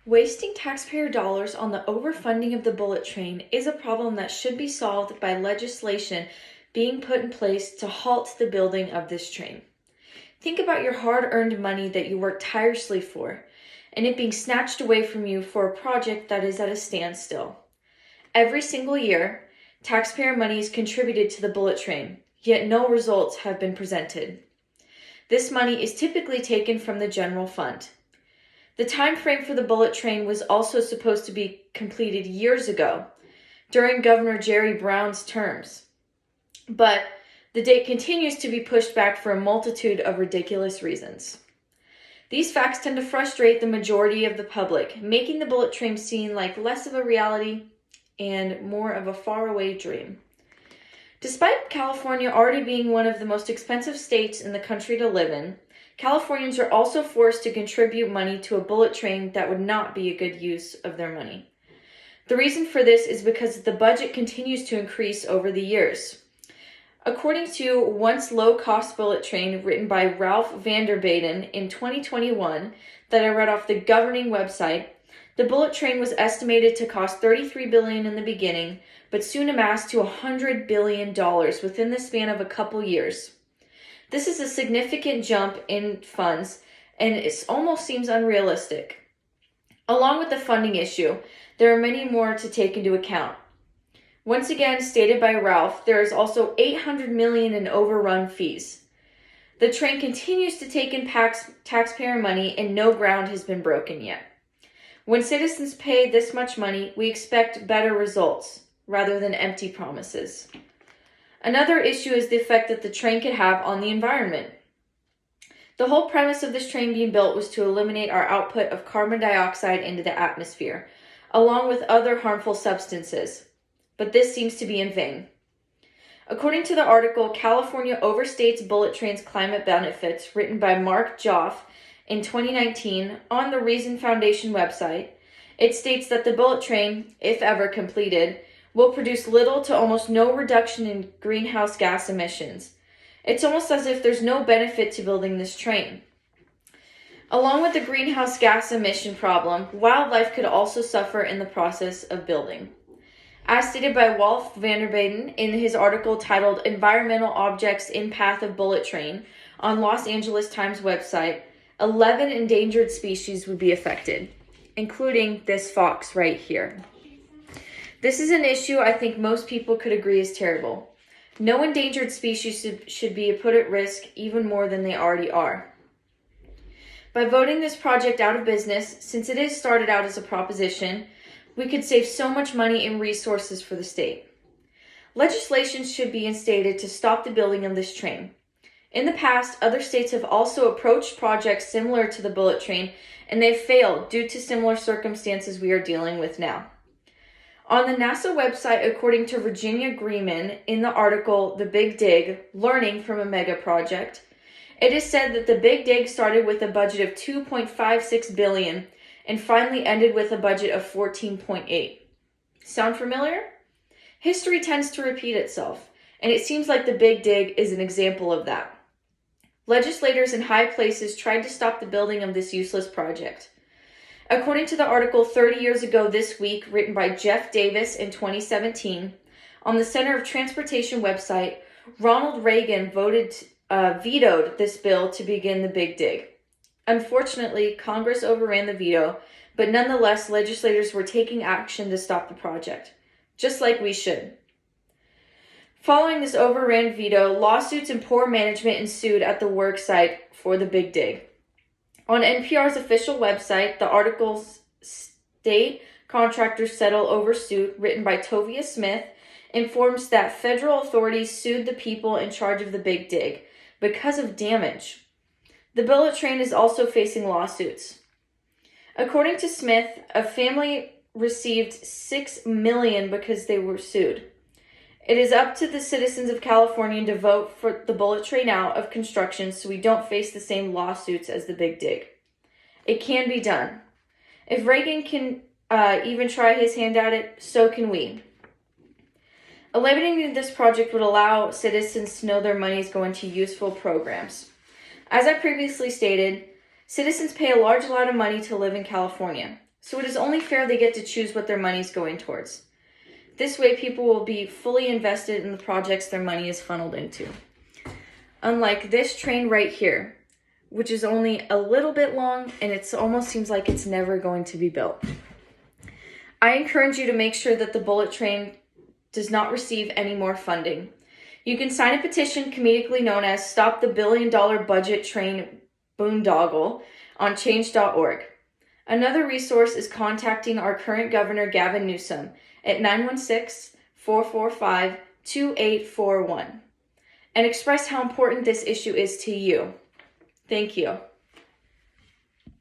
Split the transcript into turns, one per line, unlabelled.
Wasting taxpayer dollars on the overfunding of the bullet train is a problem that should be solved by legislation being put in place to halt the building of this train. Think about your hard-earned money that you worked tirelessly for, and it being snatched away from you for a project that is at a standstill. Every single year, taxpayer money is contributed to the bullet train, yet no results have been presented. This money is typically taken from the general fund. The time frame for the bullet train was also supposed to be completed years ago, during Governor Jerry Brown's terms. But the date continues to be pushed back for a multitude of ridiculous reasons. These facts tend to frustrate the majority of the public, making the bullet train seem like less of a reality and more of a faraway dream. Despite California already being one of the most expensive states in the country to live in, Californians are also forced to contribute money to a bullet train that would not be a good use of their money. The reason for this is because the budget continues to increase over the years. According to Once Low-Cost Bullet Train, written by Ralph Vanderbaden in 2021, that I read off the governing website, the bullet train was estimated to cost $33 billion in the beginning, but soon amassed to $100 billion within the span of a couple years. This is a significant jump in funds, and it almost seems unrealistic. Along with the funding issue, there are many more to take into account. Once again, stated by Ralph, there is also $800 million in overrun fees. The train continues to take in taxpayer money, and no ground has been broken yet. When citizens pay this much money, we expect better results, rather than empty promises. Another issue is the effect that the train could have on the environment. The whole premise of this train being built was to eliminate our output of carbon dioxide into the atmosphere, along with other harmful substances. But this seems to be in vain. According to the article, California Overstates Bullet Train's Climate Benefits, written by Mark Joff in 2019 on the Reason Foundation website, it states that the bullet train, if ever completed, will produce little to almost no reduction in greenhouse gas emissions. It's almost as if there's no benefit to building this train. Along with the greenhouse gas emission problem, wildlife could also suffer in the process of building. As stated by Ralph Vanderbaden in his article titled Environmental Objects in Path of Bullet Train on Los Angeles Times website, 11 endangered species would be affected, including this fox right here. This is an issue I think most people could agree is terrible. No endangered species should be put at risk even more than they already are. By voting this project out of business, since it is started out as a proposition, we could save so much money and resources for the state. Legislation should be instated to stop the building of this train. In the past, other states have also approached projects similar to the bullet train, and they've failed due to similar circumstances we are dealing with now. On the NASA website, according to Virginia Greenman, in the article The Big Dig, Learning from a Mega Project, it is said that the Big Dig started with a budget of $2.56 billion and finally ended with a budget of $14.8. Sound familiar? History tends to repeat itself, and it seems like the Big Dig is an example of that. Legislators in high places tried to stop the building of this useless project. According to the article 30 years ago this week, written by Jeff Davis in 2017, on the Center of Transportation website, Ronald Reagan vetoed this bill to begin the Big Dig. Unfortunately, Congress overran the veto, but nonetheless, legislators were taking action to stop the project, just like we should. Following this overran veto, lawsuits and poor management ensued at the work site for the Big Dig. On NPR's official website, the article's State Contractors Settle Over Suit, written by Tovia Smith, informs that federal authorities sued the people in charge of the Big Dig because of damage. The bullet train is also facing lawsuits. According to Smith, a family received $6 million because they were sued. It is up to the citizens of California to vote for the bullet train out of construction so we don't face the same lawsuits as the Big Dig. It can be done. If Reagan can even try his hand at it, so can we. Eliminating this project would allow citizens to know their money is going to useful programs. As I previously stated, citizens pay a large amount of money to live in California. so it is only fair they get to choose what their money is going towards. This way, people will be fully invested in the projects their money is funneled into. Unlike this train right here, which is only a little bit long and it almost seems like it's never going to be built. I encourage you to make sure that the bullet train does not receive any more funding. You can sign a petition comedically known as Stop the $1 Billion Budget Train Boondoggle on change.org. Another resource is contacting our current governor, Gavin Newsom, at 916-445-2841 and express how important this issue is to you. Thank you.